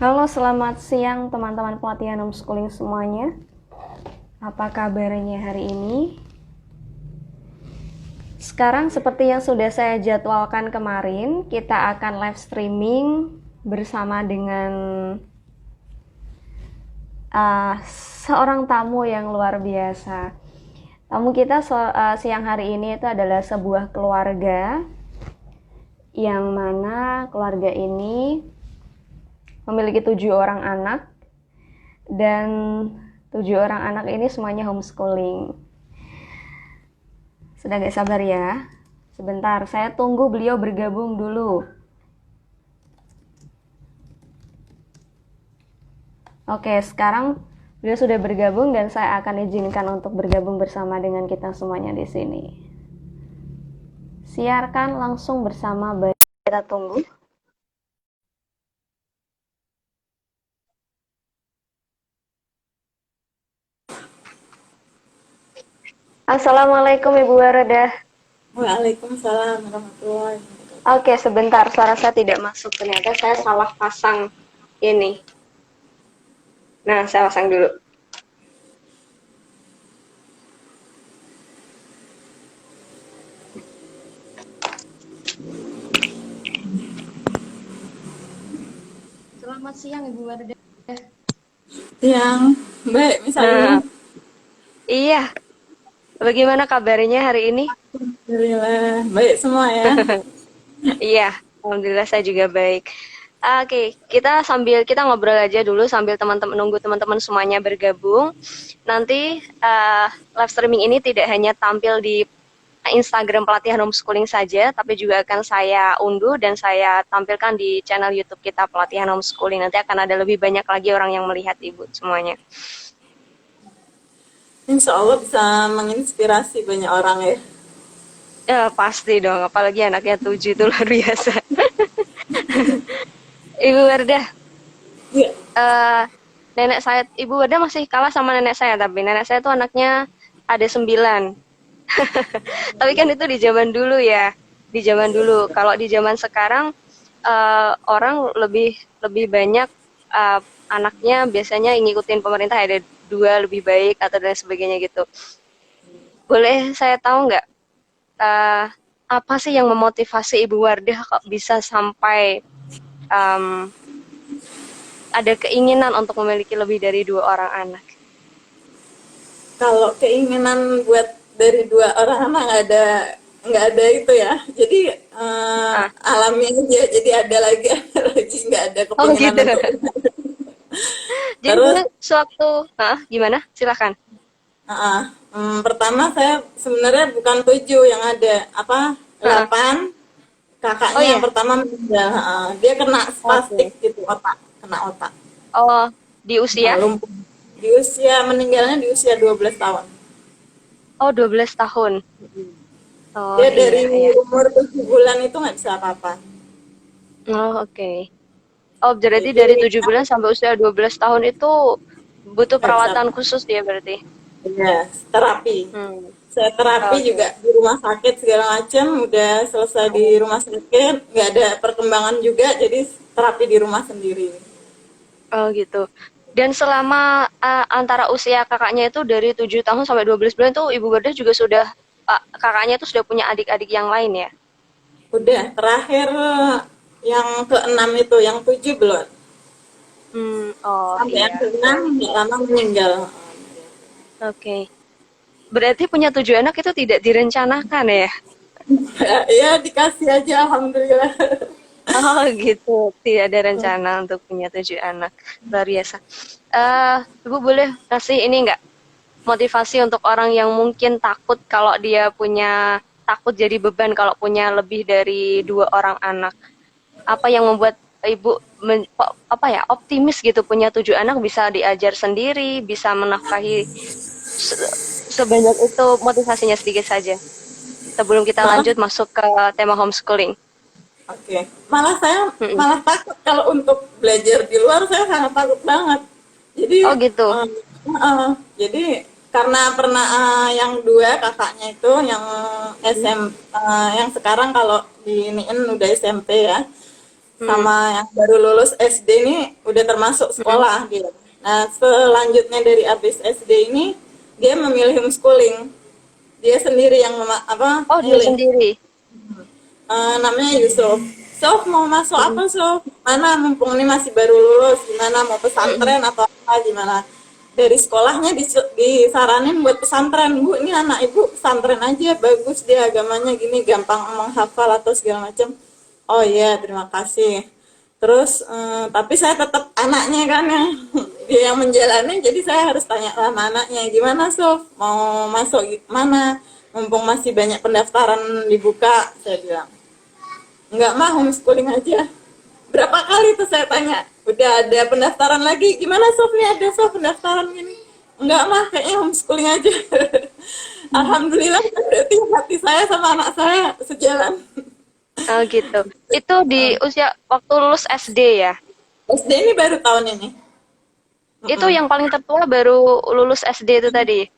Halo, selamat siang teman-teman pelatihan homeschooling semuanya. Apa kabarnya hari ini? Sekarang seperti yang sudah saya jadwalkan kemarin, kita akan live streaming bersama dengan seorang tamu yang luar biasa. Tamu kita siang hari ini itu adalah sebuah keluarga yang mana keluarga ini memiliki 7 orang anak dan 7 orang anak ini semuanya homeschooling. Sudah gak sabar ya? Sebentar, saya tunggu beliau bergabung dulu. Oke, sekarang beliau sudah bergabung dan saya akan izinkan untuk bergabung bersama dengan kita semuanya di sini. Siarkan langsung bersama, kita tunggu. Assalamualaikum Ibu Wardah. Waalaikumsalam warahmatullahi wabarakatuh. Oke, sebentar, suara saya tidak masuk. Ternyata saya salah pasang ini. Nah, saya pasang dulu. Selamat siang Ibu Wardah. Yang baik misalnya. Iya. Bagaimana kabarnya hari ini? Alhamdulillah baik semua ya. Iya, alhamdulillah saya juga baik. Oke, kita ngobrol aja dulu sambil nunggu teman-teman semuanya bergabung. Nanti live streaming ini tidak hanya tampil di Instagram pelatihan homeschooling saja, tapi juga akan saya unduh dan saya tampilkan di channel YouTube kita pelatihan homeschooling. Nanti akan ada lebih banyak lagi orang yang melihat Ibu semuanya. Insya Allah bisa menginspirasi banyak orang ya. Ya pasti dong, apalagi anaknya 7 itu luar biasa. Ibu Wardah, Iya. nenek saya, Ibu Wardah masih kalah sama nenek saya, tapi nenek saya tuh anaknya ada 9. Tapi kan itu di zaman dulu ya, di zaman dulu. Kalau di zaman sekarang orang lebih lebih banyak anaknya biasanya ngikutin pemerintah, ada 2 lebih baik atau dan sebagainya gitu. Boleh saya tahu nggak apa sih yang memotivasi Ibu Wardah kok bisa sampai um, ada keinginan untuk memiliki lebih dari 2 orang anak? Kalau keinginan buat dari 2 orang anak nggak ada itu ya. Jadi Ah, alami aja. Jadi ada lagi nggak ada oh keinginan gitu. untuk. Jadi Terus dulu sewaktu, gimana? Silakan. pertama saya sebenarnya bukan 7 yang ada apa Ah, 8. oh Kakaknya yang ya, pertama meninggal, dia kena spastik oke. gitu, kena otak. Oh, di usia? Lumpuh. Meninggalnya di usia 12 tahun. Oh, 12 tahun. Oh Dia iya dari iya. umur 7 bulan itu nggak bisa apa-apa. Oh oke. Oh berarti Jadi dari 7 bulan sampai usia 12 tahun itu butuh nggak bisa perawatan apa-apa. khusus dia berarti. Ya, terapi. Hmm. Saya terapi Oke. juga di rumah sakit segala macam, udah selesai di rumah sakit, nggak ada perkembangan juga, jadi terapi di rumah sendiri. Oh gitu. Dan selama antara usia kakaknya itu dari 7 tahun sampai 12 bulan itu Ibu Gerda juga sudah kakaknya itu sudah punya adik-adik yang lain ya? Udah, terakhir yang keenam itu, yang 7 belum. Oh Sampai yang iya. keenam nggak lama meninggal. Oke. Berarti punya 7 anak itu tidak direncanakan ya? Ya dikasih aja, alhamdulillah. Oh gitu, tidak ada rencana untuk punya 7 anak. Luar biasa. Ibu boleh kasih ini nggak, motivasi untuk orang yang mungkin takut kalau dia punya, takut jadi beban kalau punya lebih dari 2 orang anak. Apa yang membuat ibu apa ya, optimis gitu punya 7 anak bisa diajar sendiri, bisa menafkahi sebanyak itu, motivasinya sedikit saja. Sebelum kita Malah, lanjut masuk ke tema homeschooling. oke. Malah saya Mm-mm. malah takut kalau untuk belajar di luar, saya sangat takut banget. Jadi, Oh gitu. jadi karena pernah yang 2 kakaknya itu yang sekarang kalau di iniin udah SMP ya. Hmm. sama yang baru lulus SD ini udah termasuk Hmm. sekolah dia. Nah, selanjutnya dari habis SD ini dia memilih homeschooling. Dia sendiri yang Oh, dia milih. sendiri. Namanya Yusuf. Sof mau masuk Hmm. apa Sof? Mana mumpung ini masih baru lulus, gimana mau Hmm. pesantren atau apa gimana? Dari sekolahnya disaranin buat pesantren. Bu, ini anak ibu pesantren aja, bagus dia agamanya gini, gampang menghafal atau segala macam. Oh iya, terima kasih. Terus tapi saya tetap anaknya kan yang dia yang menjalani, jadi saya harus tanya sama anaknya, gimana Sof? Mau masuk gimana? Mumpung masih banyak pendaftaran dibuka, saya bilang. Enggak mah, homeschooling aja. Berapa kali tuh saya tanya, udah ada pendaftaran lagi, gimana Sof nih, ada Sof pendaftaran gini. Enggak mah, kayaknya homeschooling aja. Alhamdulillah, berarti hati saya sama anak saya sejalan. Oh, gitu. Itu di usia waktu lulus SD ya? SD ini baru tahun ini. Itu Mm-mm. yang paling tertua baru lulus SD itu tadi?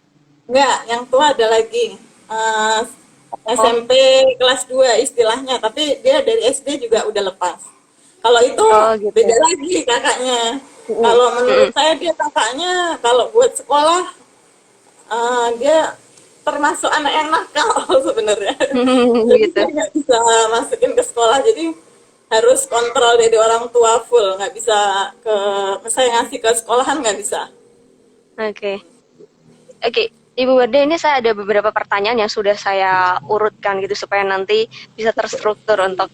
Enggak, yang tua ada lagi. Eh, Oh, SMP kelas 2 istilahnya, tapi dia dari SD juga udah lepas. Kalau itu oh gitu. beda lagi kakaknya. Mm-mm. Kalau menurut Mm-mm. saya dia kakaknya kalau buat sekolah dia termasuk anak yang nakal sebenarnya. Jadi Gitu. saya nggak bisa masukin ke sekolah, jadi harus kontrol dari orang tua full, nggak bisa ke saya ngasih ke sekolahan nggak bisa. Oke. Oke, Ibu Wade, ini saya ada beberapa pertanyaan yang sudah saya urutkan gitu supaya nanti bisa terstruktur untuk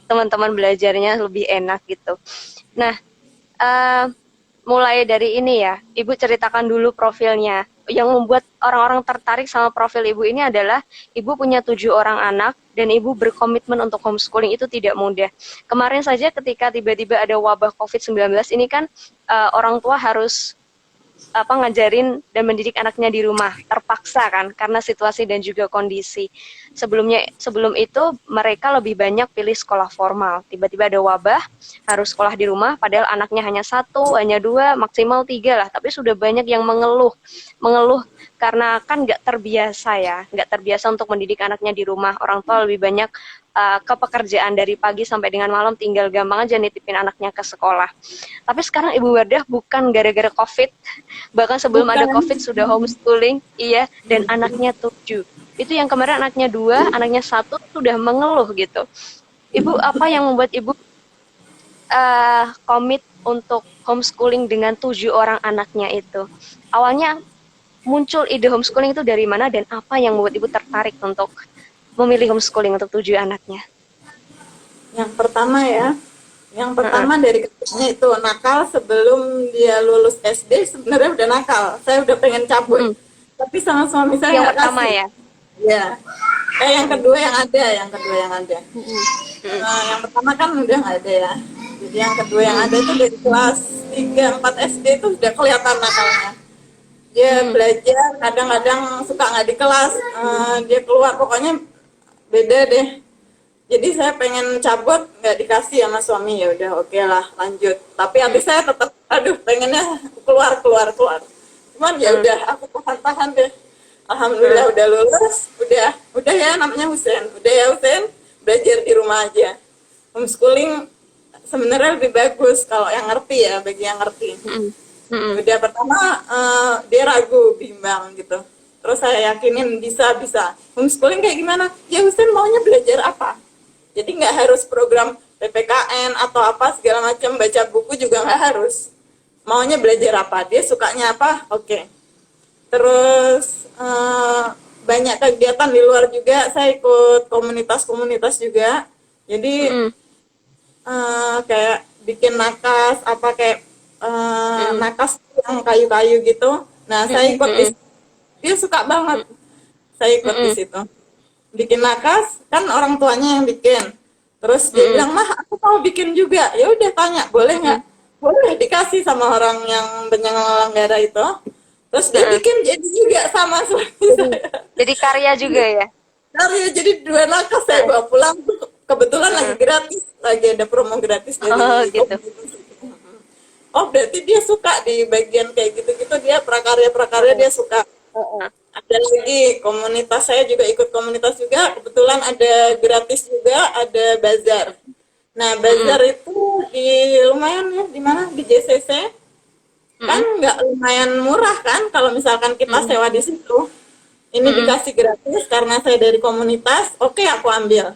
teman-teman belajarnya lebih enak gitu. Nah, eh, mulai dari ini ya, Ibu ceritakan dulu profilnya. Yang membuat orang-orang tertarik sama profil Ibu ini adalah Ibu punya 7 orang anak dan Ibu berkomitmen untuk homeschooling itu tidak mudah. Kemarin saja ketika tiba-tiba ada wabah COVID-19 ini kan orang tua harus ngajarin dan mendidik anaknya di rumah terpaksa kan karena situasi dan juga kondisi. Sebelum itu mereka lebih banyak pilih sekolah formal. Tiba-tiba ada wabah harus sekolah di rumah padahal anaknya hanya satu, hanya dua, maksimal tiga lah. Tapi sudah banyak yang mengeluh karena kan nggak terbiasa ya, nggak terbiasa untuk mendidik anaknya di rumah. Orang tua lebih banyak ke pekerjaan dari pagi sampai dengan malam, tinggal gampang aja nitipin anaknya ke sekolah. Tapi sekarang Ibu Wardah bukan gara-gara COVID, bahkan sebelum ada Bukan. COVID sudah homeschooling, iya, dan anaknya 7. Itu yang kemarin anaknya 2, anaknya 1 sudah mengeluh gitu. Ibu, apa yang membuat Ibu komit untuk homeschooling dengan 7 orang anaknya itu? Awalnya muncul ide homeschooling itu dari mana dan apa yang membuat Ibu tertarik untuk memilih homeschooling untuk 7 anaknya? Yang pertama ya, yang Heeh. pertama dari kecilnya itu nakal sebelum dia lulus SD sebenarnya udah nakal. Saya udah pengen cabut, Mm-mm. tapi sama suami saya Yang nggak pertama kasih. ya. Ya, yang Mm-mm. kedua yang ada, yang kedua yang ada. Mm-mm. Mm-mm. Yang pertama kan udah nggak ada ya. Jadi yang kedua yang Mm-mm. ada itu dari kelas 3 4 SD itu sudah kelihatan nakalnya. Dia Mm-mm. belajar kadang-kadang suka nggak di kelas, dia keluar pokoknya beda deh. Jadi saya pengen cabut nggak dikasih sama suami, ya udah oke lah lanjut. Tapi habis saya tetap aduh pengennya keluar keluar keluar. Cuman ya Mm-mm. udah aku tahan-tahan deh. Mm-mm. Alhamdulillah udah lulus, udah ya namanya Husen. Udah ya Husen, belajar di rumah aja. Homeschooling sebenarnya lebih bagus kalau yang ngerti ya, bagi yang ngerti. Mm-mm. Mm-mm. Udah pertama dia ragu, bimbang gitu. Terus saya yakinin bisa bisa. Homeschooling kayak gimana? Ya Husen maunya belajar apa? Jadi nggak harus program PPKN atau apa segala macam, baca buku juga nggak harus. Maunya belajar apa? Dia sukanya apa? Oke. Terus banyak kegiatan di luar juga. Saya ikut komunitas-komunitas juga. Jadi Mm-mm. kayak bikin nakas apa kayak Mm-mm. nakas yang kayu-kayu gitu. Nah, saya Mm-mm. ikut di Mm-mm. dia suka banget. Saya ikut di Mm-mm. situ. Bikin nakas kan orang tuanya yang bikin. Terus dia Mm-mm. bilang, "Mah, aku mau bikin juga." Ya udah tanya, "Boleh nggak?" Mm-mm. Boleh, dikasih sama orang yang penyelenggara itu. Terus dia Mm-mm. bikin jadi juga sama suami Jadi, saya. jadi karya juga ya. Karya jadi 2 nakas saya Heeh. bawa pulang. Kebetulan lagi Heeh. gratis, lagi ada promo gratis Oh dari gitu. komunitas. Oh, berarti dia suka di bagian kayak gitu-gitu, dia prakarya-prakarya Heeh. dia suka. Heeh. Ada lagi komunitas, saya juga ikut komunitas juga, kebetulan ada gratis juga, ada bazar. Nah, bazar itu di lumayan ya, di mana? Di JCC. Kan Mm-mm. nggak lumayan murah kan kalau misalkan kita Mm-mm. sewa di situ. Ini Mm-mm. dikasih gratis karena saya dari komunitas, oke aku ambil.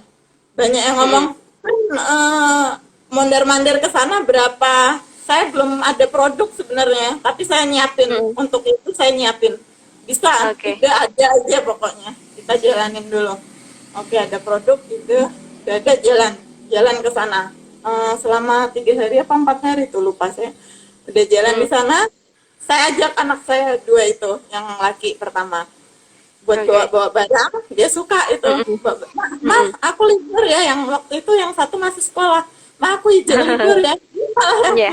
Banyak yang ngomong, Mm-mm. kan mondar-mandir ke sana berapa? Saya belum ada produk sebenarnya, tapi saya nyiapin. Mm-mm. Untuk itu saya nyiapin. Bisa, Oke. tidak ada aja pokoknya. Kita jalanin dulu. Oke, ada produk gitu, udah ada jalan, jalan ke sana. Selama 3 hari apa 4 hari tuh lupa saya. Udah jalan di Mm. sana, saya ajak anak saya dua itu, yang laki pertama buat Oke. bawa-bawa barang, dia suka itu. Mm-mm. Mah, Mm-mm. aku libur ya, yang waktu itu yang satu masih sekolah. Mah, aku izin libur ya. Ya.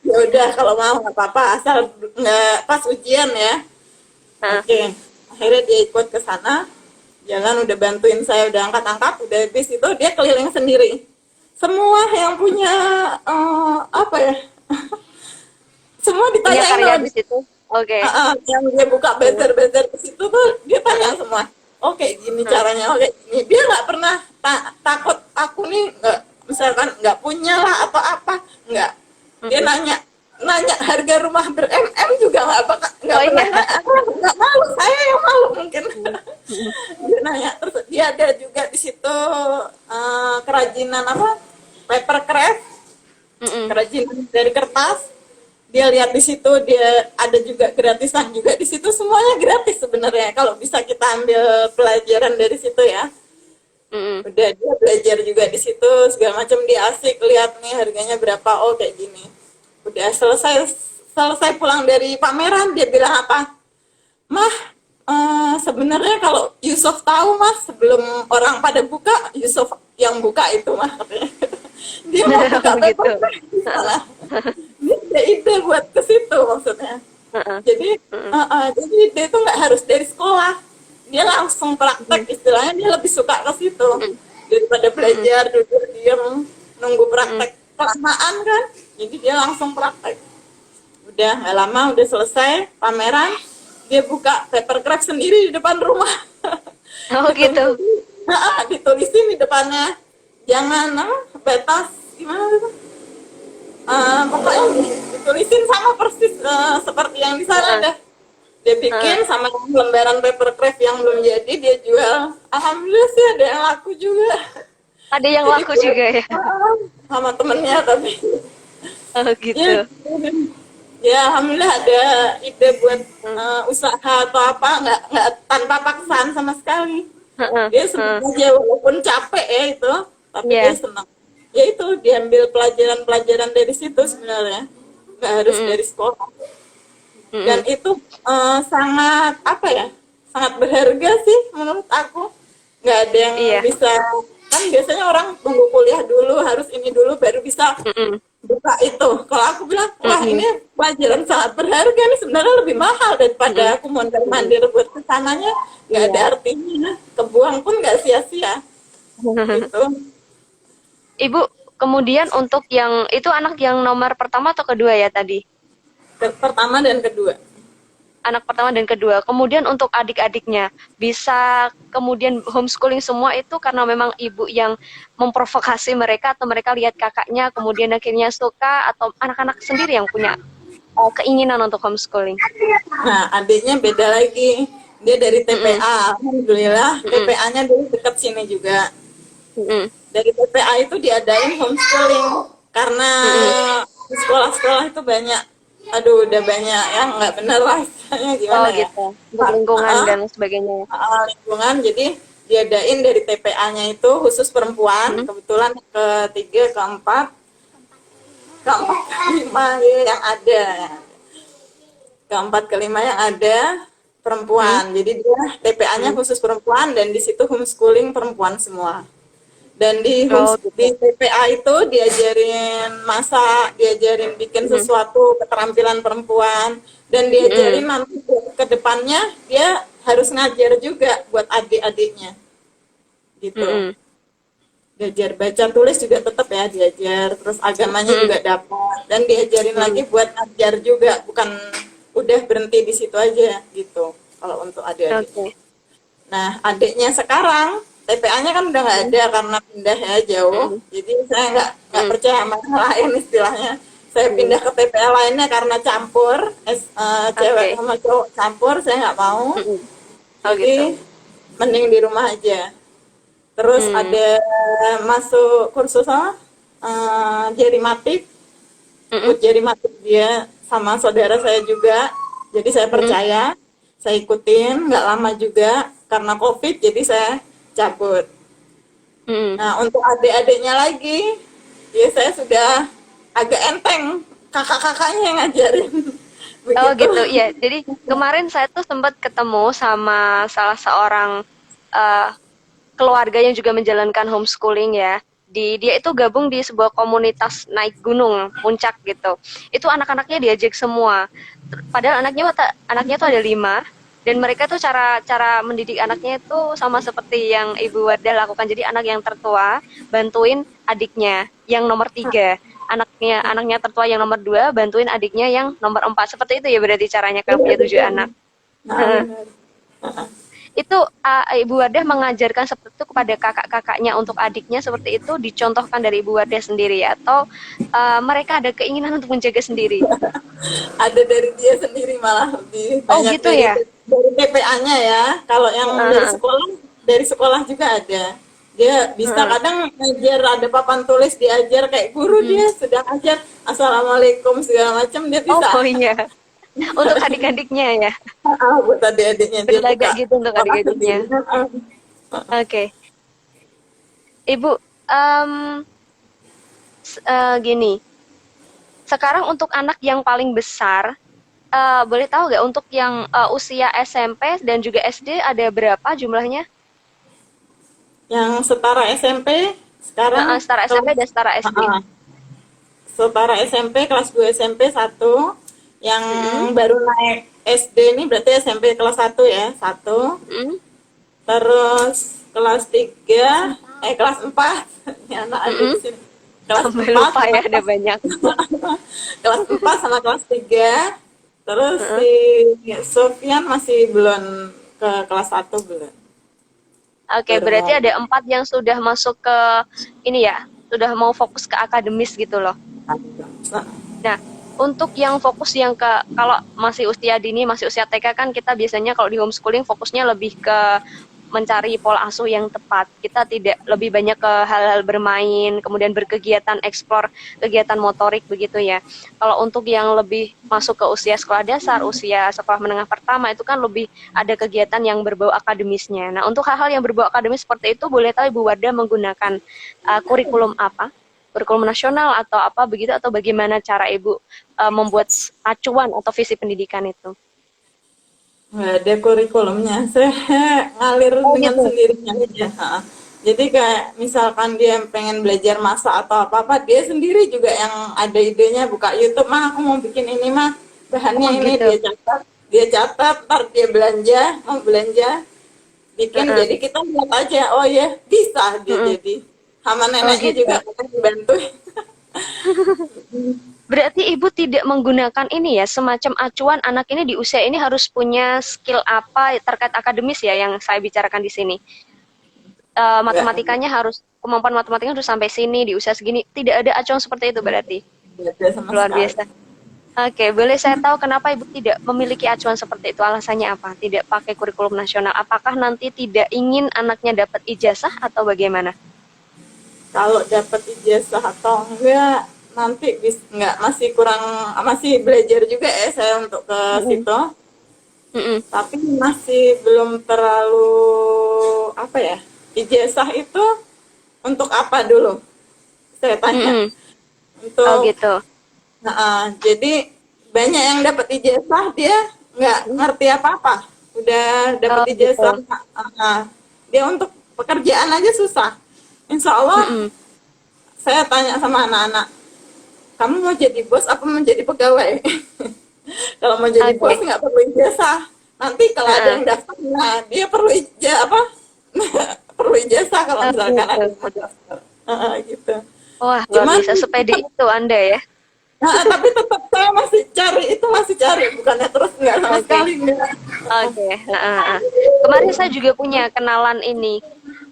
Ya udah kalau mau nggak apa-apa, asal nggak pas ujian ya. Heeh. Oke, akhirnya dia ikut ke sana, jalan udah bantuin saya, udah angkat-angkat, udah habis itu dia keliling sendiri. Semua yang punya apa ya, semua Punya ditanyain karya loh. di situ. Oke. Yang dia buka bazar-bazar ke situ tuh dia tanya semua. Oke, gini Heeh. caranya. Oke, gini. Dia nggak pernah takut aku nih nggak misalkan nggak punya lah atau apa, nggak. Dia Mm-mm. nanya nanya harga rumah ber-MM juga nggak Oh pernah iya. nggak malu, saya yang malu mungkin. Mm-mm. Dia nanya terus dia ada juga di situ kerajinan apa, paper craft, Mm-mm. kerajinan dari kertas. Dia lihat di situ, dia ada juga gratisan juga di situ, semuanya gratis sebenarnya kalau bisa kita ambil pelajaran dari situ ya. Mm-mm. Udah dia belajar juga di situ segala macam, dia asik lihat nih harganya berapa, oh kayak gini. Udah selesai selesai pulang dari pameran dia bilang apa, Mah, sebenarnya kalau Yusuf tahu mas sebelum orang pada buka, Yusuf yang buka itu mah katanya. Dia mau buka Oh paper gitu. bag di sana. Dia ada ide buat ke situ maksudnya. Heeh. Jadi, Mm-mm. jadi dia itu nggak harus dari sekolah. Dia langsung praktek, Mm-mm. istilahnya dia lebih suka ke situ Mm-mm. daripada Mm-mm. belajar duduk diam nunggu Mm-mm. praktek kelamaan kan. Jadi dia langsung praktek. Udah nggak lama udah selesai pameran, dia buka papercraft sendiri di depan rumah. Oh Ditunjuk, gitu. ditulisin di depannya, jangan batas gimana itu, pokoknya ditulisin sama persis seperti yang di sana Heeh. dah. Dia Heeh. bikin sama lembaran papercraft yang belum jadi dia jual. Alhamdulillah sih ada yang laku juga. Ada yang Jadi laku buat juga ya. sama temennya tapi Oh ya, gitu. ya alhamdulillah ada ide buat Mm. usaha atau apa, nggak tanpa paksaan sama sekali. Heeh. Dia senang Heeh. aja walaupun capek ya itu, tapi dia Iya. senang. Ya itu diambil pelajaran-pelajaran dari situ sebenarnya, nggak harus Mm-mm. dari sekolah. Dan Mm-mm. itu sangat apa ya, sangat berharga sih menurut aku. Nggak ada yang Iya. bisa, kan biasanya orang tunggu kuliah dulu harus ini dulu baru bisa Mm-mm. buka itu. Kalau aku bilang, wah Mm-mm. ini pelajaran sangat berharga nih, sebenarnya lebih mahal Mm-mm. daripada aku mondar mandir buat kesananya, nggak ada Iya. artinya, kebuang pun nggak sia-sia gitu. Ibu, kemudian untuk yang itu anak yang nomor pertama atau kedua ya tadi? Pertama dan kedua. Anak pertama dan kedua. Kemudian untuk adik-adiknya, bisa kemudian homeschooling semua itu karena memang ibu yang memprovokasi mereka atau mereka lihat kakaknya kemudian akhirnya suka atau anak-anak sendiri yang punya keinginan untuk homeschooling. Nah, adiknya beda lagi. Dia dari Mm-mm. TPA. Alhamdulillah, Mm-mm. TPA-nya dulu dekat sini juga. Mm-mm. Dari TPA itu diadain homeschooling karena Mm-mm. di sekolah-sekolah itu banyak, aduh udah banyak yang nggak bener lah istilahnya Oh gimana ya. gitu, untuk lingkungan Ah, dan sebagainya. lingkungan, jadi diadain dari TPA-nya itu khusus perempuan, Mm-mm. kebetulan ketiga, keempat, kelima ya, yang ada, keempat kelima yang ada Mm-mm. perempuan. Jadi dia TPA-nya Mm-mm. khusus perempuan dan di situ homeschooling perempuan semua. Dan Oh di gitu. TPA itu diajarin masak, diajarin bikin Mm-mm. sesuatu keterampilan perempuan, dan Mm-mm. diajarin nanti ke depannya dia harus ngajar juga buat adik-adiknya gitu. Mm-mm. Diajar baca tulis juga tetap ya diajar, terus agamanya Mm-mm. juga dapat, dan diajarin lagi Mm-mm. buat ngajar juga, bukan udah berhenti di situ aja gitu kalau untuk adik-adik. Oke. Nah, adiknya sekarang TPA-nya kan udah nggak ada karena pindah ya jauh. Mm, Jadi saya nggak mm, percaya sama yang lain istilahnya. Saya mm. pindah ke TPA lainnya karena campur, cewek Oke. sama cowok campur, saya nggak mau. Mm-mm. Oh Jadi gitu. mending di rumah aja. Terus Hmm. ada masuk kursus apa? Jerimatik, ikut Mm-mm. jerimatik dia sama saudara saya juga. Jadi saya Mm-mm. percaya, saya ikutin, nggak lama juga karena COVID, jadi saya cabut. Mm-mm. Nah, untuk adik-adiknya lagi, ya saya sudah agak enteng, kakak-kakaknya yang ngajarin. Oh Begitu. gitu, iya. Jadi kemarin saya tuh sempat ketemu sama salah seorang eh, keluarga yang juga menjalankan homeschooling ya. Dia itu gabung di sebuah komunitas naik gunung puncak gitu. Itu anak-anaknya diajak semua. Padahal anaknya tuh ada 5 dan mereka tuh cara cara mendidik anaknya itu sama seperti yang Ibu Wardah lakukan. Jadi anak yang tertua bantuin adiknya yang nomor 3, anaknya anaknya tertua yang nomor 2 bantuin adiknya yang nomor 4. Seperti itu ya berarti caranya kalau Iya, punya 7 betul. anak. Nah, benar. Itu Ibu Wardah mengajarkan seperti itu kepada kakak-kakaknya untuk adiknya seperti itu dicontohkan dari Ibu Wardah sendiri ya? Atau mereka ada keinginan untuk menjaga sendiri? Ada dari dia sendiri malah lebih Oh banyak gitu ya? dari TPA-nya ya. Kalau yang Heeh, dari sekolah juga ada. Dia bisa heeh. kadang ngajar ada papan tulis diajar kayak guru, Mm. dia sudah ngajar assalamualaikum segala macam dia Oh bisa. iya, untuk adik-adiknya ya? Buat adik-adiknya dia Berlagak buka gitu untuk sekolah adik-adiknya. sendiri. Oke. Ibu, em, gini, sekarang untuk anak yang paling besar, boleh tahu nggak untuk yang usia SMP dan juga SD ada berapa jumlahnya? Yang setara SMP sekarang Setara SMP kelas dan setara SD. uh, setara SMP kelas 2 SMP satu, yang Mm-mm, baru naik SD ini berarti SMP kelas 1 ya, satu. mm-mm, Terus kelas 3 kelas 4 ini anak ada di mm-mm. sini. Kelas Sampai 4 lupa sama ya, ada banyak. kelas 4 sama kelas 3. Terus Heeh. si Sofyan masih belum ke kelas 1, belum. Oke, Baru berarti mau. ada 4 yang sudah masuk ke ini ya, sudah mau fokus ke akademis gitu loh. Nah, untuk yang fokus yang ke kalau masih usia dini, masih usia TK kan kita biasanya kalau di homeschooling fokusnya lebih ke mencari pola asuh yang tepat. Kita tidak lebih banyak ke hal-hal bermain, kemudian berkegiatan, eksplor kegiatan motorik begitu ya. Kalau untuk yang lebih masuk ke usia sekolah dasar, usia sekolah menengah pertama itu kan lebih ada kegiatan yang berbau akademisnya. Nah, untuk hal-hal yang berbau akademis seperti itu boleh tahu Ibu Wardah menggunakan kurikulum apa? Kurikulum nasional atau apa begitu atau bagaimana cara Ibu membuat acuan atau visi pendidikan itu? Nggak ada kurikulumnya, saya ngalir Oh dengan gitu. sendirinya aja. Ha. Jadi kayak misalkan dia pengen belajar masak atau apa-apa, dia sendiri juga yang ada idenya, buka YouTube, mah aku mau bikin ini mah, bahannya Oh ini, gitu. dia catat, ntar dia belanja, mau belanja, bikin, Heeh. jadi kita lihat aja, oh ya bisa dia Heeh. jadi. Sama Oh neneknya gitu. juga kita dibantu. Berarti ibu tidak menggunakan ini ya, semacam acuan anak ini di usia ini harus punya skill apa terkait akademis ya yang saya bicarakan di sini. Nggak, Matematikanya harus, kemampuan matematikanya harus sampai sini di usia segini. Tidak ada acuan seperti itu berarti. nggak ada sama Luar sekali. biasa. Oke, boleh saya tahu kenapa ibu tidak memiliki acuan seperti itu? Alasannya apa? Tidak pakai kurikulum nasional. Apakah nanti tidak ingin anaknya dapat ijazah atau bagaimana? Kalau dapat ijazah atau enggak nanti enggak, masih kurang, masih belajar juga ya saya untuk ke Mm-mm. situ, Mm-mm. tapi masih belum terlalu apa ya, ijazah itu untuk apa dulu saya tanya. Mm-mm. Oh Untuk gitu. jadi banyak yang dapat ijazah dia nggak ngerti apa-apa, udah dapat Oh ijazah, gitu. dia untuk pekerjaan aja susah. Insya Allah Mm-mm. saya tanya sama anak-anak, kamu mau jadi bos apa mau jadi pegawai? Kalau mau jadi bos Oke. nggak perlu ijazah. Nanti kalau ada Heeh. yang daftar, nah dia perlu ijazah apa? Perlu ijazah kalau Oh misalkan ada yang mau gitu. daftar. Gitu. Wah, luar Cuman, biasa. Sepede itu Anda ya? tapi tetap saya masih cari, itu masih cari, bukannya terus nggak sama Oke. sekali nggak. Oke. Heeh, heeh. Kemarin saya juga punya kenalan ini.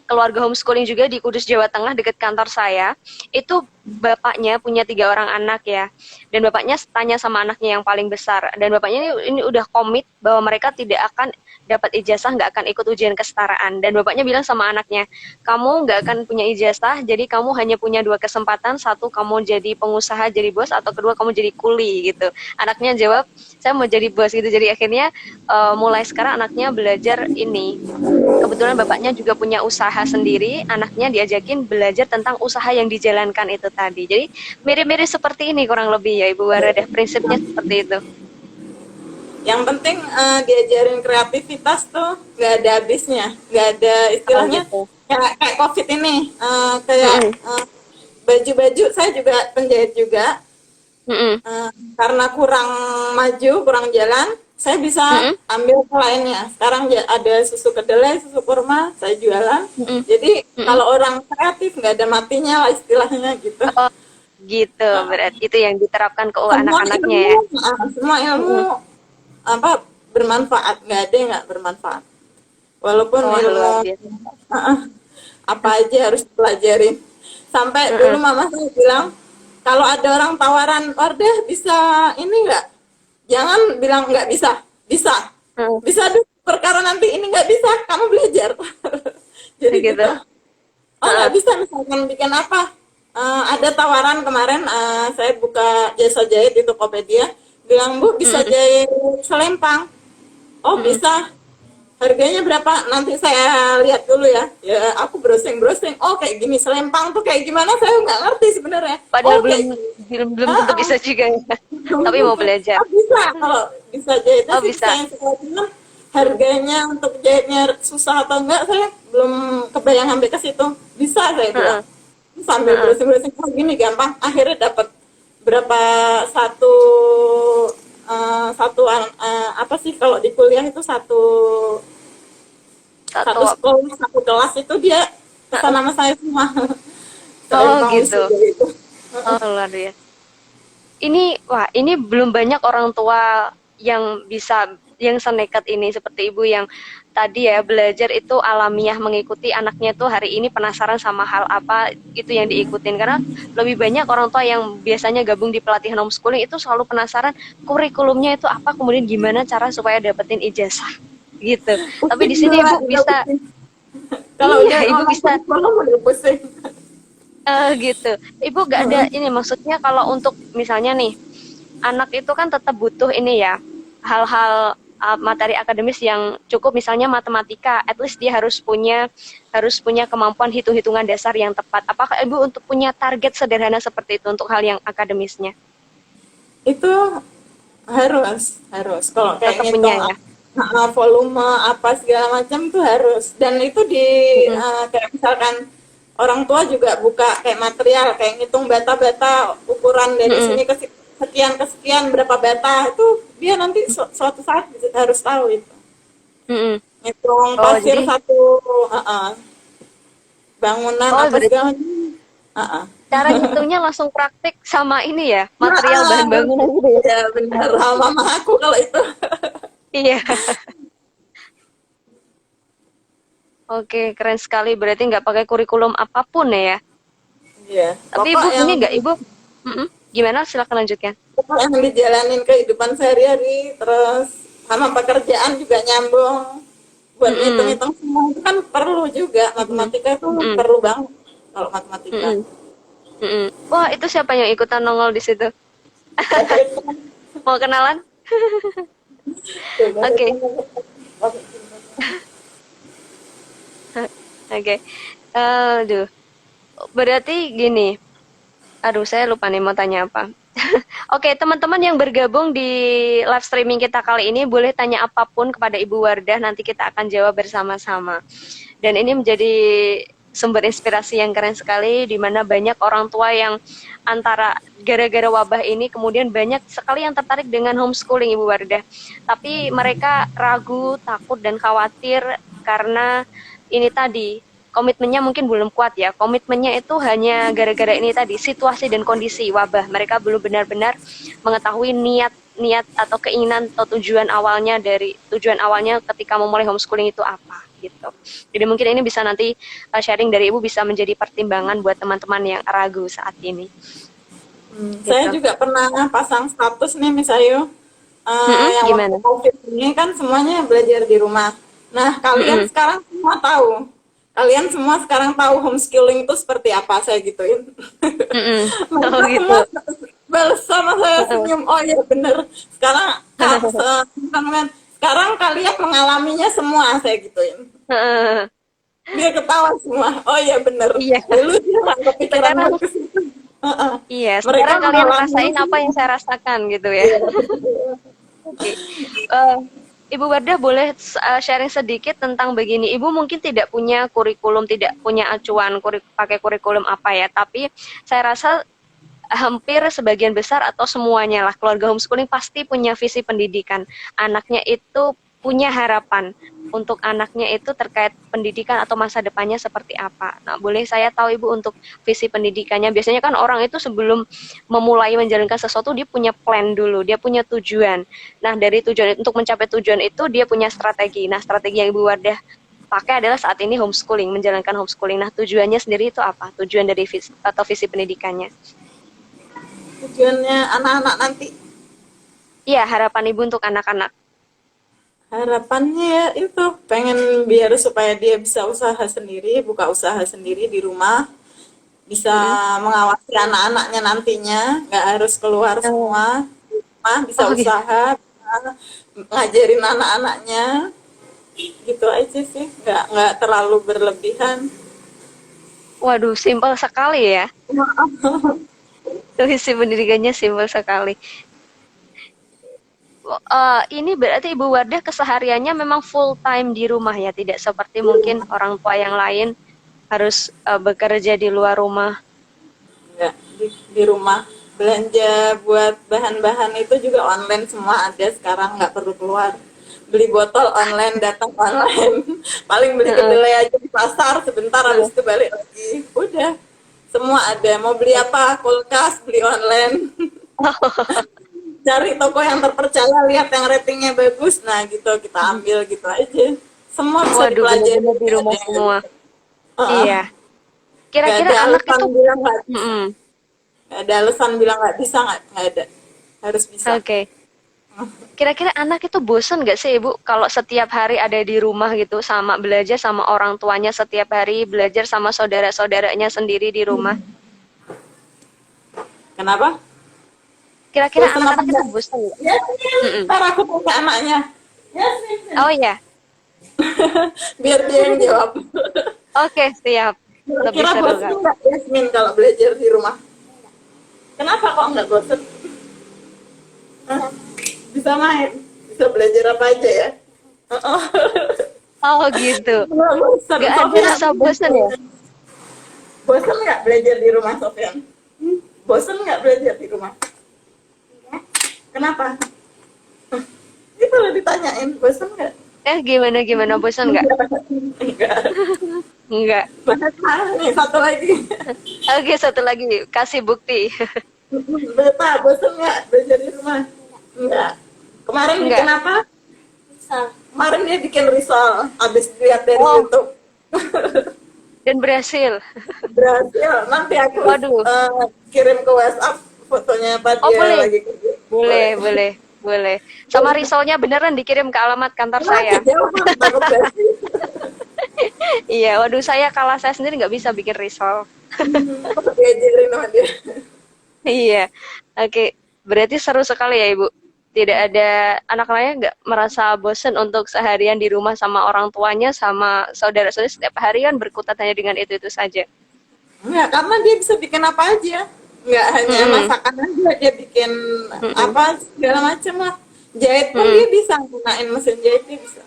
keluarga homeschooling juga di Kudus, Jawa Tengah, dekat kantor saya. Itu bapaknya punya 3 orang anak ya, dan bapaknya tanya sama anaknya yang paling besar, dan bapaknya ini udah komit bahwa mereka tidak akan dapat ijazah, nggak akan ikut ujian kesetaraan. Dan bapaknya bilang sama anaknya, kamu nggak akan punya ijazah, jadi kamu hanya punya 2 kesempatan, satu kamu jadi pengusaha, jadi bos, atau kedua kamu jadi kuli gitu. Anaknya jawab, saya mau jadi bos gitu. Jadi akhirnya mulai sekarang anaknya belajar ini. Kebetulan bapaknya juga punya usaha sendiri, anaknya diajakin belajar tentang usaha yang dijalankan itu tadi. Jadi mirip-mirip seperti ini kurang lebih ya Ibu Waradah, prinsipnya seperti itu. Yang penting diajarin kreativitas tuh nggak ada habisnya, nggak ada Oh istilahnya. gitu. Kayak COVID ini, kayak Mm-mm. baju-baju saya juga penjahit juga. Mm-mm. Karena kurang maju, kurang jalan, saya bisa Mm-mm. ambil ke lainnya. Sekarang ya ada susu kedelai, susu kurma, saya jualan. Mm-mm. Jadi Mm-mm. kalau orang kreatif nggak ada matinya lah istilahnya gitu. Oh gitu, berarti itu yang diterapkan ke Semua anak-anaknya ilmu, ya. semua ilmu Mm-mm. apa bermanfaat, nggak ada yang nggak bermanfaat. Walaupun Wah ilmu luar biasa. apa aja harus dipelajarin. Sampai dulu Mm-mm. mama saya bilang, kalau ada orang tawaran, Wardah bisa ini nggak? Jangan bilang nggak bisa, bisa. Mm. Bisa dulu, perkara nanti ini nggak bisa, kamu belajar. Jadi Gitu. gitu. Oh nggak Heeh. bisa, misalkan bikin apa? Ada tawaran kemarin, saya buka jasa jahit di Tokopedia, bilang, Bu bisa Mm-mm. jahit selempang. Oh Mm-mm. bisa, harganya berapa? Nanti saya lihat dulu ya. Ya, aku browsing-browsing. Oh, kayak gini. Selempang tuh kayak gimana? Saya nggak ngerti sebenarnya. Padahal Oh, belum kayak belum belum ah, tentu ah. bisa juga ya. Tapi mau belajar. Oh, bisa. Kalau bisa jahitnya Oh sih bisa. saya suka, cuman harganya untuk jahitnya susah atau enggak saya belum kebayang sampai ke situ. Bisa saya bilang. Heeh. Sambil Heeh. browsing-browsing, oh gini gampang. Akhirnya dapat berapa satu apa sih kalau di kuliah itu satu Satu. satu sekolah satu kelas itu dia pesan Heeh. nama saya semua. Oh Selempang gitu. wisuda itu. Oh luar biasa. Ini belum banyak orang tua yang bisa, yang senekat ini seperti ibu yang tadi ya belajar itu alamiah, mengikuti anaknya tuh hari ini penasaran sama hal apa itu yang diikutin, karena lebih banyak orang tua yang biasanya gabung di pelatihan homeschooling itu selalu penasaran kurikulumnya itu apa, kemudian gimana cara supaya dapetin ijazah gitu. Tapi di Pusing sini juga, ibu udah bisa, pusing. Kalau iya udah ibu ngomong bisa. kurikulum udah pusing. Gitu. Ibu gak ada ini, maksudnya kalau untuk misalnya nih, anak itu kan tetap butuh ini ya, hal-hal materi akademis yang cukup, misalnya matematika, at least dia harus punya kemampuan hitung-hitungan dasar yang tepat. Apakah Ibu untuk punya target sederhana seperti itu untuk hal yang akademisnya? Itu harus kalau kayak Tetap punya ngitung ya? volume apa segala macam tuh harus, dan itu di Mm-mm. kayak misalkan orang tua juga buka kayak material kayak ngitung bata-bata ukuran dari Mm-mm. sini ke sekian ke sekian berapa bata itu dia nanti suatu saat harus tahu itu. Mm-mm. Ngitung Oh pasir jadi, satu bangunan oh apa berarti segala macam. Uh-uh. cara ngitungnya langsung praktik sama ini ya, material Nah, bahan bangunan gitu ya? ya benar sama mama aku kalau itu. Iya. Oke, keren sekali. Berarti nggak pakai kurikulum apapun ya? Iya, Tapi Ibu ini nggak, Ibu? Mm-mm. Gimana? Silakan lanjutkan. pokok yang dijalanin kehidupan sehari-hari, terus sama pekerjaan juga nyambung. Buat Mm-mm. ngitung-ngitung semua itu kan perlu juga, Mm-mm. matematika itu Mm-mm. perlu banget kalau matematika. Mm-mm. Mm-mm. Wah, itu siapa yang ikutan nongol di situ? Mau kenalan? Oke, oke. Aduh, berarti gini. Aduh, saya lupa nih mau tanya apa. Oke, teman-teman yang bergabung di live streaming kita kali ini boleh tanya apapun kepada Ibu Wardah, nanti kita akan jawab bersama-sama. Dan ini menjadi sumber inspirasi yang keren sekali, di mana banyak orang tua yang antara gara-gara wabah ini kemudian banyak sekali yang tertarik dengan homeschooling Ibu Wardah. Tapi mereka ragu, takut, dan khawatir karena ini tadi, komitmennya mungkin belum kuat ya. Komitmennya itu hanya gara-gara ini tadi, situasi dan kondisi wabah. Mereka belum benar-benar mengetahui niat atau keinginan atau tujuan awalnya ketika memulai homeschooling itu apa gitu. Jadi mungkin ini bisa nanti sharing dari Ibu bisa menjadi pertimbangan buat teman-teman yang ragu saat ini. Saya Gitu. juga pernah pasang status nih misalnya yang waktu Gimana? COVID ini kan semuanya belajar di rumah. Nah, kalian Mm-mm. sekarang semua tahu. Kalian semua sekarang tahu homeschooling itu seperti apa, saya gituin. Mm-mm. Oh Mereka gitu. semua balas sama saya Heeh. senyum. Oh iya bener. Sekarang sekarang kalian mengalaminya semua, saya gituin. Heeh. Dia ketawa semua. Oh iya bener. Iya, Dulu dia nggak kepikiran sekarang buat ke situ. Heeh. iya, Mereka sekarang kalian mengalaminya ngerasain apa semua. yang saya rasakan gitu ya. Iya. Oke. Eh, Ibu Wardah boleh sharing sedikit tentang begini. Ibu mungkin tidak punya kurikulum, tidak punya acuan pakai kurikulum apa ya, tapi saya rasa hampir sebagian besar atau semuanya lah keluarga homeschooling pasti punya visi pendidikan. Anaknya itu punya harapan untuk anaknya itu terkait pendidikan atau masa depannya seperti apa. Nah, boleh saya tahu Ibu untuk visi pendidikannya? Biasanya kan orang itu sebelum memulai menjalankan sesuatu dia punya plan dulu, dia punya tujuan. Nah, dari tujuan untuk mencapai tujuan itu dia punya strategi. Nah, strategi yang Ibu Wardah pakai adalah saat ini homeschooling, menjalankan homeschooling. Nah, tujuannya sendiri itu apa? Tujuan dari visi, atau visi pendidikannya? Tujuannya anak-anak nanti, Iya, harapan Ibu untuk anak-anak. harapannya ya itu pengen biar supaya dia bisa usaha sendiri, buka usaha sendiri di rumah, bisa Mm-mm. mengawasi anak-anaknya nantinya, nggak harus keluar Oh, semua, di rumah bisa oh gitu. usaha, bisa ngajarin anak-anaknya, gitu aja sih, nggak terlalu berlebihan. Waduh, simpel sekali ya. Visi pendidikannya simpel sekali. Ini berarti Ibu Wardah kesehariannya memang full time di rumah ya, tidak seperti mungkin orang tua yang lain harus bekerja di luar rumah. Nggak, di rumah belanja buat bahan-bahan itu juga online semua ada sekarang, nggak perlu keluar, beli botol online, datang online. Paling beli Heeh. kedelai aja di pasar sebentar, habis itu balik lagi udah semua ada. Mau beli apa, kulkas beli online. Cari toko yang terpercaya, lihat yang ratingnya bagus, nah gitu kita ambil gitu aja, semua bisa Waduh, dipelajari, benar-benar di nggak ada rumah yang nggak semua. bisa. Heeh. Iya. Nggak Kira-kira ada anak alasan itu, bilang nggak bisa, mm-mm. nggak ada alasan bilang nggak bisa, nggak ada, harus bisa. Oke. Kira-kira anak itu bosen nggak sih Ibu kalau setiap hari ada di rumah gitu sama belajar sama orang tuanya setiap hari belajar sama saudara-saudaranya sendiri di rumah? Kenapa? Kira-kira Bosan apa anak-anak itu enggak? bosen nggak? Ya, Mm-mm. ntar aku tanya anaknya. Ya, Oh iya, biar dia yang jawab. oke siap. Lebih Kira seru bosan kan? nggak Yasmin kalau belajar di rumah? Kenapa kok nggak bosan? Hah? Bisa main, bisa belajar apa aja ya? Oh, Oh gitu. nggak bosan. Nggak ada Sofian, rasa bosen ya? bosan nggak belajar di rumah, Sofian? Bosan nggak belajar di rumah? Kenapa? Itu lo ditanyain, bosan nggak? Gimana gimana bosen nggak? Enggak. Enggak. Banyak nih, satu lagi. Oke satu lagi kasih bukti. Beta, bosan nggak belajar di rumah? Enggak. Kemarin bikin Enggak. apa? Kemarin dia bikin risol, habis lihat dari Oh YouTube. dan berhasil. Berhasil. Nanti aku Waduh. kirim ke WhatsApp fotonya apa Oh dia boleh. lagi kerja. Boleh Boleh. boleh boleh. Sama risolnya beneran dikirim ke alamat kantor Nah, saya. kejauhan, takut berhasil. Iya, waduh saya kalah saya sendiri nggak bisa bikin risol. Diajarin sama dia. Iya, oke. Berarti seru sekali ya Ibu. Tidak ada anak lainnya nggak merasa bosen untuk seharian di rumah sama orang tuanya, sama saudara-saudara setiap hari kan berkutat hanya dengan itu-itu saja. Enggak, karena dia bisa bikin apa aja. Enggak hanya Mm-mm, masakan aja, dia bikin mm-mm, apa segala macam lah. Jahit pun mm-mm. dia bisa, gunain mesin jahit dia bisa.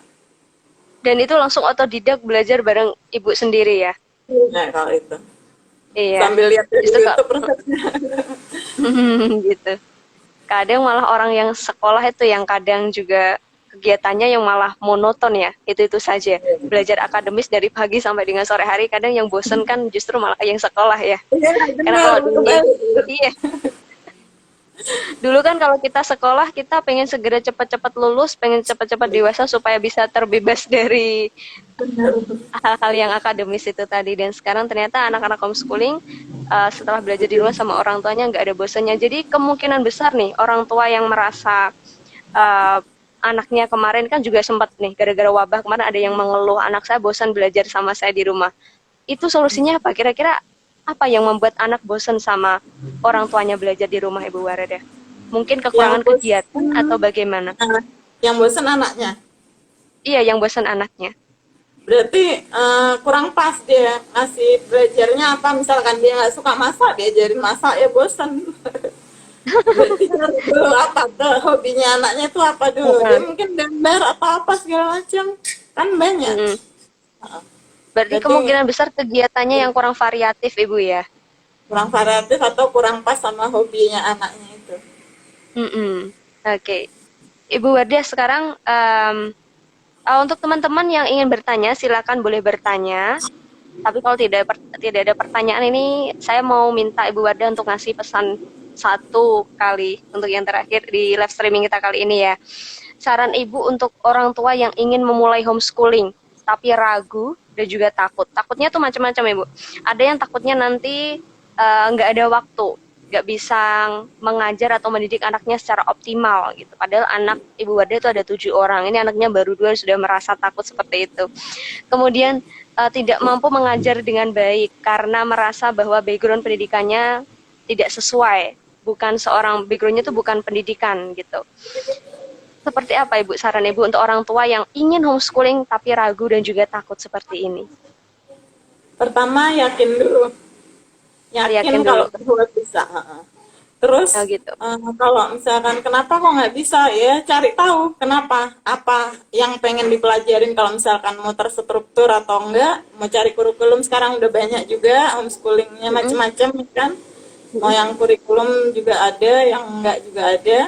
Dan itu langsung otodidak belajar bareng Ibu sendiri ya. Nah, kalau itu. Iya. Sambil lihat dari Justru kok YouTube resepnya. gitu. Kadang malah orang yang sekolah itu yang kadang juga kegiatannya yang malah monoton ya, itu saja. Belajar akademis dari pagi sampai dengan sore hari, kadang yang bosen kan justru malah yang sekolah ya. Iya, Karena benar, kalau betul dunia, banget. iya, Dulu kan kalau kita sekolah, kita pengen segera cepat-cepat lulus, pengen cepat-cepat dewasa supaya bisa terbebas dari Benar. hal-hal yang akademis itu tadi. Dan sekarang ternyata anak-anak homeschooling setelah belajar di rumah sama orang tuanya nggak ada bosannya. Jadi kemungkinan besar nih orang tua yang merasa uh, anaknya kemarin kan juga sempat nih gara-gara wabah kemarin ada yang mengeluh anak saya bosan belajar sama saya di rumah. Itu solusinya apa? Kira-kira apa yang membuat anak bosan sama orang tuanya belajar di rumah, Ibu Warada? Mungkin Yang kekurangan kegiatan atau bosan, bagaimana? yang bosan anaknya. Iya, yang bosan anaknya. Berarti kurang pas dia ngasih belajarnya apa, misalkan dia nggak suka masak, diajarin masak ya bosan. Berarti cari dulu apa tuh hobinya anaknya tuh apa dulu. Dia Heeh. mungkin gambar apa-apa segala macam. Kan banyak. Mm-mm. Berarti Berarti kemungkinan besar kegiatannya yang kurang variatif, Ibu ya. kurang variatif atau kurang pas sama hobinya anaknya itu. Mm-mm. Oke. Ibu Wardia sekarang untuk teman-teman yang ingin bertanya silakan boleh bertanya. Tapi kalau tidak ada pertanyaan ini, saya mau minta Ibu Wardah untuk ngasih pesan satu kali untuk yang terakhir di live streaming kita kali ini ya. Saran Ibu untuk orang tua yang ingin memulai homeschooling tapi ragu dan juga takut. Takutnya tuh macam-macam Ibu. Ada yang takutnya nanti nggak ada waktu, nggak bisa mengajar atau mendidik anaknya secara optimal gitu. Padahal anak Ibu Wardah itu ada 7 orang. Ini anaknya baru 2 sudah merasa takut seperti itu. Kemudian tidak mampu mengajar dengan baik karena merasa bahwa background pendidikannya tidak sesuai, bukan seorang backgroundnya itu bukan pendidikan gitu. Seperti apa Ibu saran Ibu untuk orang tua yang ingin homeschooling tapi ragu dan juga takut seperti ini? Pertama yakin dulu. Yakin Yakin kalau dulu. berdua bisa. Terus Oh gitu. kalau misalkan kenapa kok nggak bisa, ya cari tahu kenapa, apa yang pengen dipelajarin, kalau misalkan mau terstruktur atau enggak, mau cari kurikulum sekarang udah banyak juga homeschoolingnya Mm-mm. macam-macam kan, mau Mm-mm. yang kurikulum juga ada, yang enggak juga ada.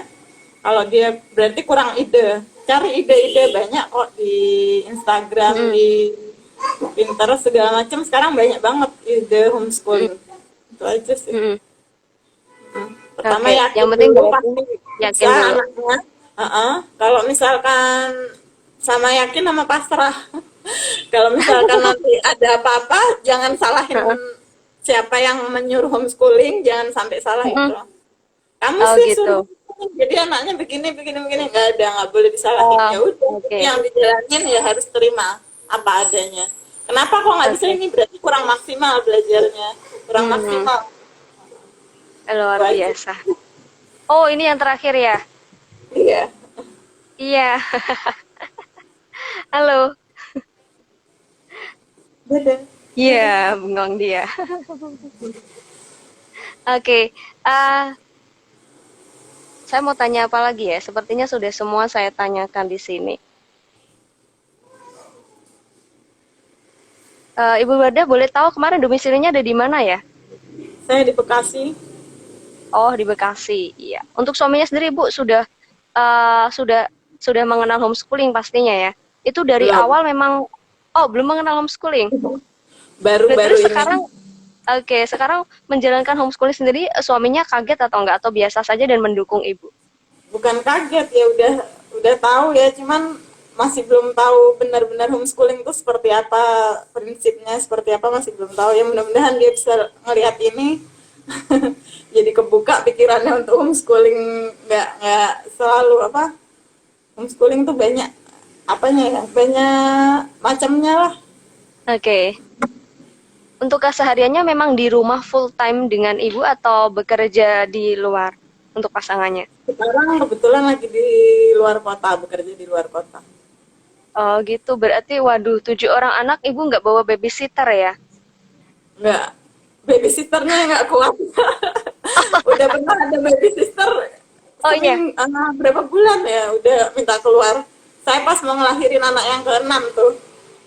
Kalau dia berarti kurang ide, cari ide-ide banyak kok di Instagram, Mm-mm. di Pinterest segala macam, sekarang banyak banget ide homeschooling. Itu aja sih. Mm-mm. Pertama Oke, yang yakin penting dulu berarti pasti yakin bisa dulu. anaknya. Kalau misalkan sama yakin sama pasrah. Kalau misalkan nanti ada apa-apa, jangan salahin Heeh. siapa yang menyuruh homeschooling, jangan sampai salah itu. Mm-mm. Kamu Oh sih gitu. suruh homeschooling, jadi anaknya begini begini begini, nggak ada, nggak boleh disalahin. Oh, Ya udah, oke. yang dijalanin ya harus terima apa adanya. Kenapa kok nggak bisa, Oke. ini berarti kurang maksimal belajarnya, kurang Hmm, maksimal. luar Itu aja. biasa. Oh, ini yang terakhir ya? Iya. Iya. Halo. Dadah. Iya, bengong dia. Oke, saya mau tanya apa lagi ya? Sepertinya sudah semua saya tanyakan di sini. Ibu Wardah boleh tahu kemarin domisilinya ada di mana ya? Saya di Bekasi. Oh, di Bekasi. Iya. Untuk suaminya sendiri, Bu, sudah mengenal homeschooling pastinya ya. Itu dari Belum. awal memang belum mengenal homeschooling. Baru-baru Terus ini. sekarang oke, sekarang menjalankan homeschooling sendiri suaminya kaget atau enggak atau biasa saja dan mendukung Ibu? Bukan kaget ya, udah tahu ya, cuman masih belum tahu benar-benar homeschooling itu seperti apa, prinsipnya seperti apa masih belum tahu ya. Mudah-mudahan dia bisa ngelihat ini jadi kebuka pikirannya untuk homeschooling, nggak selalu apa, homeschooling tuh banyak apanya ya, banyak macamnya lah. Oke. Untuk kesehariannya memang di rumah full time dengan Ibu atau bekerja di luar untuk pasangannya? Sekarang kebetulan lagi di luar kota, bekerja di luar kota. Oh gitu, berarti waduh 7 orang anak Ibu nggak bawa babysitter ya? Nggak, babysitternya nggak kuat. Udah pernah ada babysitter Oh iya. berapa bulan ya udah minta keluar. Saya pas mau ngelahirin anak yang keenam tuh,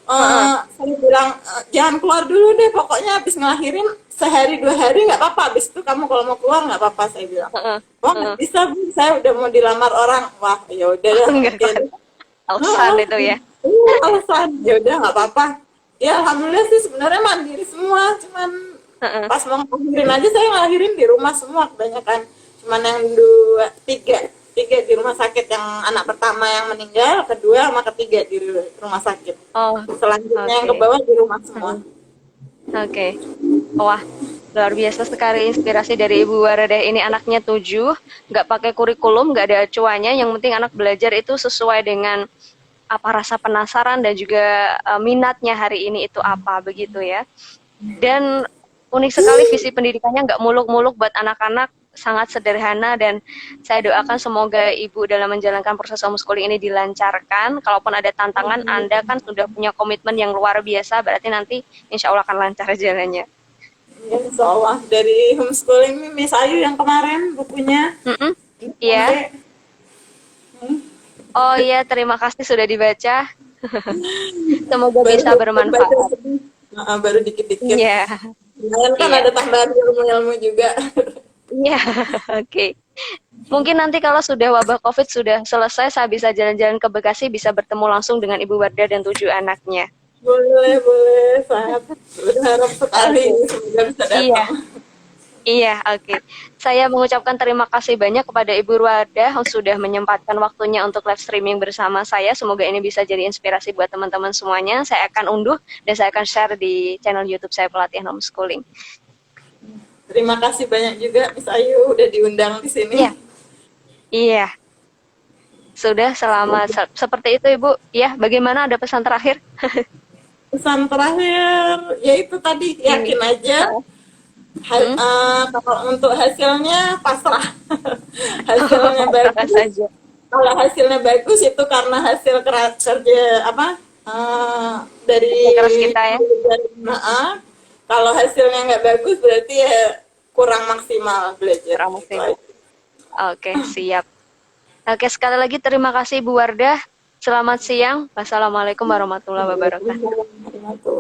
Heeh, saya bilang, jangan keluar dulu deh, pokoknya habis ngelahirin sehari 2 hari nggak apa-apa, habis itu kamu kalau mau keluar nggak apa-apa, saya bilang. heeh, Wah nggak heeh. bisa Bu, saya udah mau dilamar orang. Wah ya udah dah, Enggak oke kan. deh. Alasan itu ya. Alasan ya udah nggak apa-apa. Ya alhamdulillah sih sebenarnya mandiri semua, cuman Heeh. pas mau ngelahirin aja saya ngelahirin di rumah semua kebanyakan. cuman yang dua, tiga di rumah sakit, yang anak pertama yang meninggal, kedua sama ketiga di rumah sakit. Oh, Selanjutnya yang oke. ke bawah di rumah semua. Oke. Wah, luar biasa sekali inspirasi dari Ibu Waradah ini. Anaknya 7, nggak pakai kurikulum, nggak ada acuannya. Yang penting anak belajar itu sesuai dengan apa rasa penasaran dan juga minatnya hari ini itu apa, begitu ya. Dan unik sekali visi pendidikannya, nggak muluk-muluk buat anak-anak, sangat sederhana, dan saya doakan semoga Ibu dalam menjalankan proses homeschooling ini dilancarkan. Kalaupun ada tantangan, Anda kan sudah punya komitmen yang luar biasa, berarti nanti insya Allah akan lancar jalannya. Ya, insya Allah. Dari homeschooling ini Miss Ayu yang kemarin bukunya Mm-mm. Iya. sampai Oh iya, terima kasih sudah dibaca. Semoga bisa baca bermanfaat. sedih. Baru dikit-dikit. Iya, Lumayan kan iya, ada tambahan ilmu-ilmu juga. iya. Oke. Mungkin nanti kalau sudah wabah COVID sudah selesai, saya bisa jalan-jalan ke Bekasi, bisa bertemu langsung dengan Ibu Wardah dan 7 anaknya. Boleh, sangat berharap sekali Oke. semoga bisa Iya, datang. iya, oke. Saya mengucapkan terima kasih banyak kepada Ibu Wardah yang sudah menyempatkan waktunya untuk live streaming bersama saya. Semoga ini bisa jadi inspirasi buat teman-teman semuanya. Saya akan unduh dan saya akan share di channel YouTube saya, Pelatihan Homeschooling. Terima kasih banyak juga Miss Ayu udah diundang di sini. Iya, iya. Sudah selamat seperti itu Ibu. Ya, bagaimana, ada pesan terakhir? Pesan terakhir yaitu tadi, yakin aja. Kalau untuk hasilnya pasrah. Hasilnya Pasrah bagus. saja. Kalau hasilnya bagus itu karena hasil kerja apa dari Kerja keras kita ya. Nah, kalau hasilnya nggak bagus berarti ya kurang maksimal belajar. Kurang maksimal. Oke, siap. Oke, sekali lagi terima kasih Bu Wardah. Selamat siang. Wassalamualaikum warahmatullahi wabarakatuh. Itu.